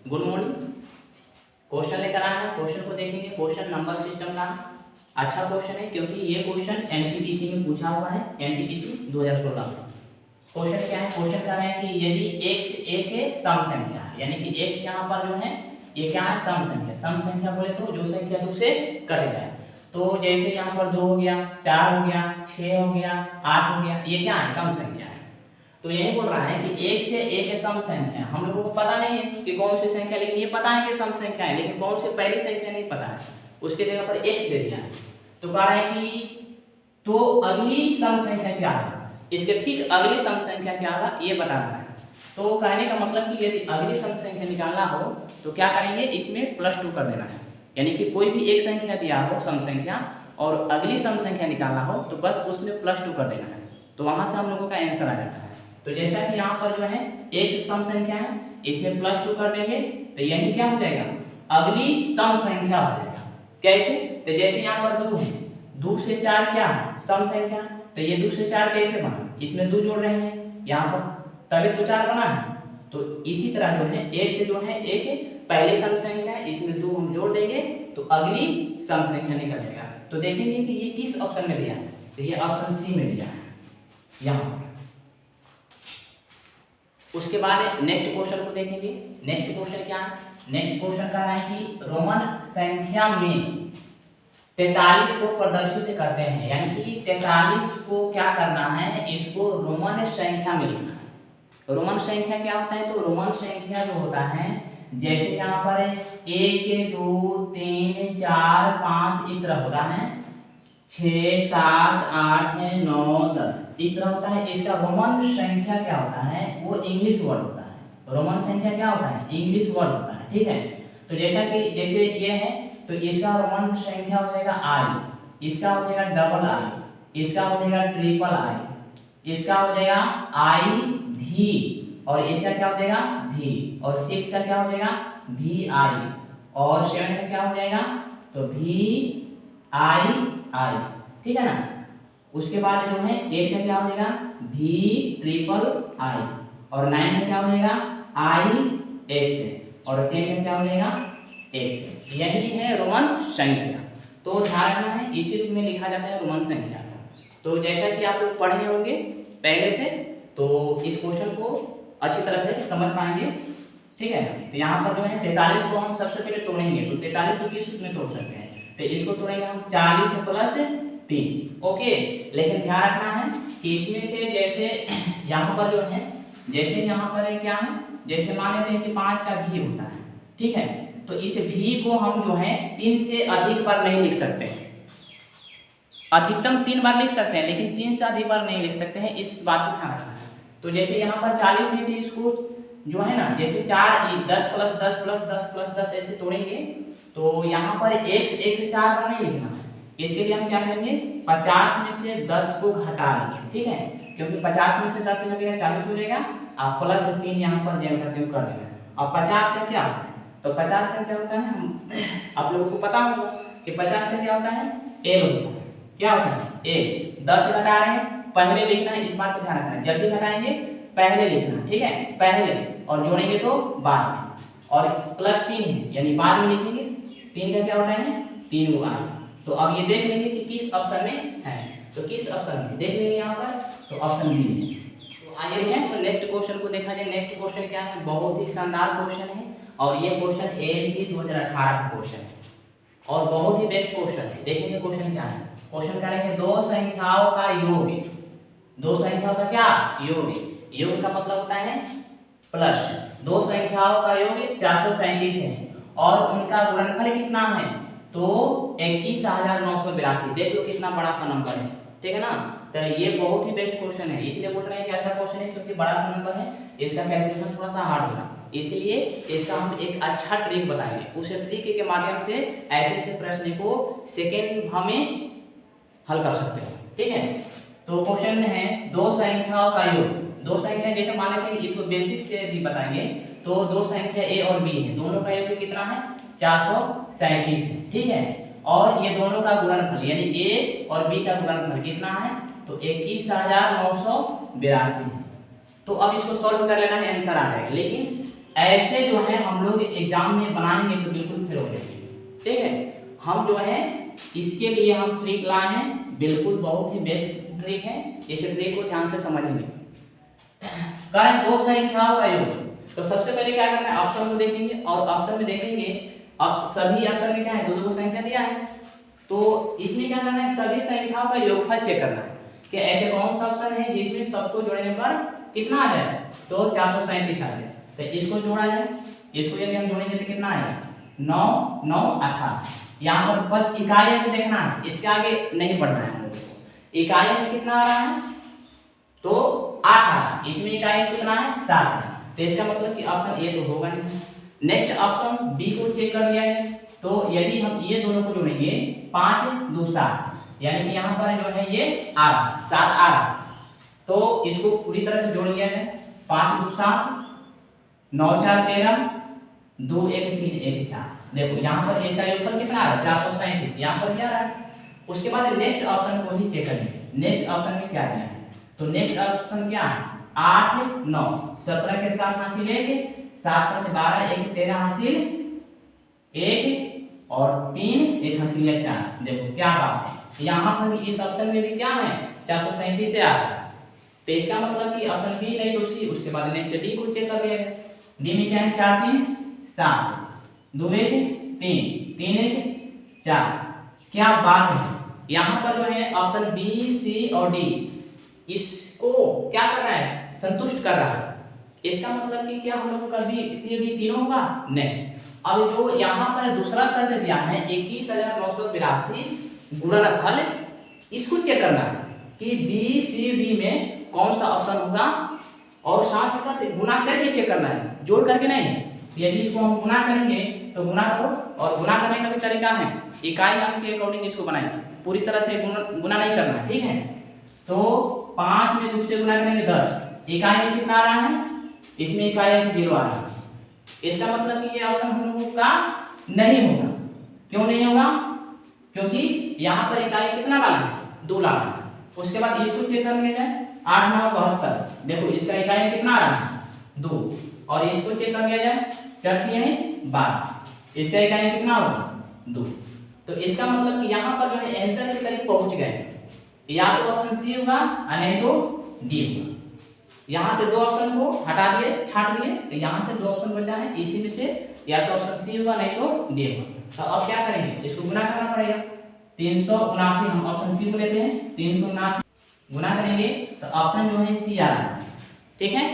Good morning. Question लेकर आए हैं, क्वेश्चन को देखेंगे। क्वेश्चन नंबर सिस्टम का अच्छा क्वेश्चन है क्योंकि ये क्वेश्चन एनटीपीसी में पूछा हुआ है, एनटीपीसी 2016 में। क्वेश्चन क्या है? क्वेश्चन कर रहे हैं कि यदि एक से ए के सम संख्या है, यानी कि एक यहाँ पर जो है ये क्या है? सम संख्या। सम संख्या बोले तो जो संख्या 2 से कटेगा। तो जैसे यहाँ पर 2 हो गया, 4 हो गया, 6 हो गया, 8 हो गया, ये क्या है? सम संख्या है। तो यही बोल रहा है कि एक से ए के सम संख्या, हम लोगों को पता नहीं है कि कौन सी संख्या, लेकिन ये पता है कि सम संख्या है, लेकिन कौन सी पहली संख्या नहीं पता है। उसके जगह पर x दे दिया है। तो कह रहे हैं कि तो अगली सम संख्या क्या है, इसके ठीक अगली सम संख्या क्या होगा ये बताना है। तो कहने का मतलब कि यदि अगली सम संख्या निकालना हो तो क्या करेंगे, इसमें +2 कर देना है। यानी कि कोई भी एक संख्या दिया हो सम संख्या और अगली सम संख्या निकालना हो तो बस उसमें +2 कर देना है, तो वहां से हम लोगों का आंसर आ जाता है। तो जैसा कि यहाँ पर जो है एक सम संख्या है, इसमें +2 कर देंगे तो यही क्या हो जाएगा? अगली सम संख्या हो जाएगा। कैसे? तो जैसे यहाँ पर 2 है, 2 से 4 क्या है? सम संख्या। तो ये 2 से 4 कैसे बना? इसमें 2 जोड़ रहे हैं यहाँ पर, तभी तो 4 बना है। तो इसी तरह जो है एक से जो है एक पहली सम संख्या है, इसमें 2 हम जोड़ देंगे तो अगली सम संख्या निकलेगा। तो देखेंगे कि ये किस ऑप्शन में दिया है, तो ये ऑप्शन सी में दिया है यहाँ। उसके बाद नेक्स्ट क्वेश्चन को देखेंगे। नेक्स्ट क्वेश्चन क्या है? नेक्स्ट क्वेश्चन कह रहा है कि रोमन संख्या में 43 को प्रदर्शित करते हैं, यानी कि 43 को क्या करना है, इसको रोमन संख्या में लिखना है। रोमन संख्या क्या होता है? तो रोमन संख्या जो होता है, जैसे यहाँ पर 1 2 3 4 5 इस तरह होता है, 6 7 8 9 10 इस तरह होता है। इसका रोमन संख्या क्या होता है? वो इंग्लिश वर्ड होता है। रोमन संख्या क्या होता है? इंग्लिश वर्ड होता है। ठीक है, तो जैसा कि जैसे ये है तो इसका रोमन संख्या हो जाएगा आई, इसका हो जाएगा डबल आई, इसका हो जाएगा ट्रिपल आई, इसका हो जाएगा आई भी, और इसका क्या हो जाएगा? भी, और 6 का क्या हो जाएगा? भी आई, और 7 का क्या हो जाएगा? तो भी आई आई। ठीक है ना। उसके बाद जो है 8 का क्या हो जाएगा? भी ट्रिपल आई, और 9 का क्या हो जाएगा? आई एक्स, और 10 का क्या हो जाएगा? एक्स। यही है रोमन संख्या। तो ध्यान रखना है, इसी रूप में लिखा जाता है रोमन संख्या। तो जैसा कि आप लोग पढ़े होंगे पहले से, तो इस क्वेश्चन को अच्छी तरह से समझ पाएंगे। ठीक है, तो यहाँ पर जो है 43 को हम सबसे पहले तोड़ेंगे। तो 43 को किस रूप में तोड़ सकते हैं? तो इसको तोड़ेंगे हम 40 + 3। ओके, लेकिन ध्यान रखना है कि इसमें से जैसे यहाँ पर जो है, जैसे यहाँ पर क्या है, जैसे मान लेते हैं कि 5 का भी होता है। ठीक है, तो इस भी को हम जो है 3 से अधिक बार नहीं लिख सकते हैं। अधिकतम 3 बार लिख सकते हैं, लेकिन 3 से अधिक बार नहीं लिख सकते हैं, इस बात को ध्यान रखना है। तो जैसे यहाँ पर 40 है तो इसको जो है ना, जैसे 4 10 + 10 + 10 + 10 ऐसे तोड़ेंगे तो यहाँ पर एक से 4 बार नहीं लिखना। इसके लिए हम क्या करेंगे, 50 में से 10 को घटा लेंगे। ठीक है, क्योंकि 50 में से 10 लगेगा 40 हो जाएगा, आप +3 यहाँ पर दें करके कर देना। अब 50 का क्या होता है? तो 50 का क्या होता है, आप लोगों को पता होगा कि 50 का क्या होता है? एल होता है। क्या होता है? एल। 10 घटा रहे हैं, पहले लिखना है, इस बात को ध्यान रखना है। जब भी घटाएंगे पहले लिखना। ठीक है, पहले, और जोड़ेंगे तो बाद में, और +3 है यानी बाद में लिखेंगे। 3 का क्या होता है? 3 गुना। तो अब ये देख लेंगे कि किस ऑप्शन में है। तो किस ऑप्शन में देख लेंगे यहाँ पर, तो ऑप्शन बी है। तो आइए हैं तो नेक्स्ट क्वेश्चन को देखा जाए। नेक्स्ट क्वेश्चन क्या है? बहुत ही शानदार क्वेश्चन है, और ये क्वेश्चन एएलपी 2018 का क्वेश्चन है और बहुत ही बेस्ट क्वेश्चन है। देखेंगे क्वेश्चन क्या है। क्वेश्चन क्या है? दो संख्याओं का योग। दो संख्याओं का क्या? योग। योग का मतलब होता है प्लस। दो संख्याओं का योग 437 है और उनका गुणनफल कितना है? तो 21,982। देख लो कितना बड़ा सा नंबर है। ठीक है ना। तो ये बहुत ही बेस्ट क्वेश्चन है, इसलिए बोल रहे हैं कि ऐसा क्वेश्चन है क्योंकि बड़ा सा नंबर है, इसका कैलकुलेशन थोड़ा सा हार्ड होगा। इसलिए इसका हम एक अच्छा ट्रिक बताएंगे। उस ट्रिक के माध्यम से ऐसे प्रश्न को सेकेंड में हल कर सकते हैं। ठीक है, तो क्वेश्चन में है दो संख्याओं का योग। दो संख्या जैसे मान लेते हैं कि इसको बेसिक से भी बताएंगे, तो दो संख्या ए और बी है, दोनों का योग कितना है? 437 है। ठीक है, और ये दोनों का गुणनफल यानी ए और बी का गुणनफल कितना है? तो 21,982 है। तो अब इसको सॉल्व कर लेना है, आंसर आ जाएगा। लेकिन ऐसे जो है हम लोग एग्जाम में बनाएंगे तो बिल्कुल फेल हो जाएंगे। ठीक है, हम जो है इसके लिए हम ट्रिक लाए हैं, बिल्कुल बहुत ही बेस्ट ट्रिक है, इस ट्रिक को ध्यान से समझेंगे। करें दो संख्याओं का योग, तो सबसे पहले क्या करना है, ऑप्शन को देखेंगे और ऑप्शन में देखेंगे अब सभी ऑप्शन में क्या है, दो दो संख्या दिया है, तो इसमें क्या करना है, सभी संख्याओं का योगफल चेक करना है कि ऐसे कौन सा ऑप्शन है जिसमें सबको जोड़ने पर कितना आ जाए, तो 437 आ जाए। तो इसको जोड़ा जाए, इसको यदि हम जोड़ेंगे तो कितना आएगा, 9 9 18। यहाँ पर बस इकाई अंक देखना है, इसके आगे नहीं पढ़ना है हम लोग को। इकाई अंक कितना आ रहा है, तो 8 आ रहा है, इसमें इकाई अंक कितना है, 7 है। तो इसका मतलब कि ऑप्शन ए तो होगा नहीं। नेक्स्ट ऑप्शन बी को चेक कर लिया है, तो यदि हम ये दोनों को जोड़ेंगे 5 2 7, यानी कि यहाँ पर जो है ये आ रहा 7 आ रहा, तो इसको पूरी तरह से जोड़ लिया है, 5 2 7 9 4 13 2 1 3 1 4। देखो यहाँ पर इसका योगफल कितना आ रहा है, 437, यहाँ पर क्या आ रहा है। उसके बाद नेक्स्ट ऑप्शन को ही चेक करेंगे, नेक्स्ट ऑप्शन में क्या दिया है, तो नेक्स्ट ऑप्शन क्या है, 8 9 17 के साथ हासिल 1, 7 5 12 1 13 हासिल 1 और 3 1 हासिल 4। देखो क्या बात है, यहाँ पर भी इस ऑप्शन में भी क्या है, 437 से आ रहा है। तो इसका मतलब कि ऑप्शन बी नहीं तो सी। उसके बाद नेक्स्ट डी को चेक कर लिया है, डी में क्या है, 4 3 7 2 1 3 3 1 4। क्या बात है, यहाँ पर जो है ऑप्शन बी सी और डी इसको क्या कर रहा है, संतुष्ट कर रहा है। इसका मतलब कि क्या हम लोगों का बी सी डी तीनों होगा, नहीं। अब जो यहाँ पर दूसरा शर्त दिया है 21,982 गुणनफल, इसको चेक करना है कि बी सी डी में कौन सा ऑप्शन होगा, और साथ ही साथ गुना करके चेक करना है, जोड़ करके नहीं। यदि इसको हम गुना करेंगे तो गुना करो, और गुना करने का भी तरीका है, इकाई अंक के अकॉर्डिंग इसको बनाएंगे, पूरी तरह से गुना नहीं करना है। ठीक है, तो 5 में 2 से गुना करेंगे 10, इकाई अंक कितना आ रहा है, इसमें इकाई अंक 0 आ रहा है। इसका मतलब कि ये ऑप्शन हम लोगों का नहीं होगा। क्यों नहीं होगा, क्योंकि यहाँ पर इकाई कितना लाना है, 2 लाना है। उसके बाद इसको चेक कर लिया जाए, 8 9 72, देखो इसका इकाई कितना आ रहा है, 2, और इसको चेक कर लिया जाए, 4 3 12, इसका इकाई कितना होगा, 2। तो इसका मतलब कि यहाँ पर जो है आंसर के करीब पहुंच गए, या तो ऑप्शन सी होगा और नहीं तो डी होगा। यहाँ से 2 ऑप्शन को हटा दिए, छाट दिए, तो यहाँ से 2 ऑप्शन बचा है, इसी में से या तो ऑप्शन सी होगा नहीं तो डी होगा। तो अब क्या करेंगे, इसको गुना करना पड़ेगा, 379, हम ऑप्शन सी को लेते हैं, 379 गुना करेंगे तो ऑप्शन जो है सी आ रहा है। ठीक है,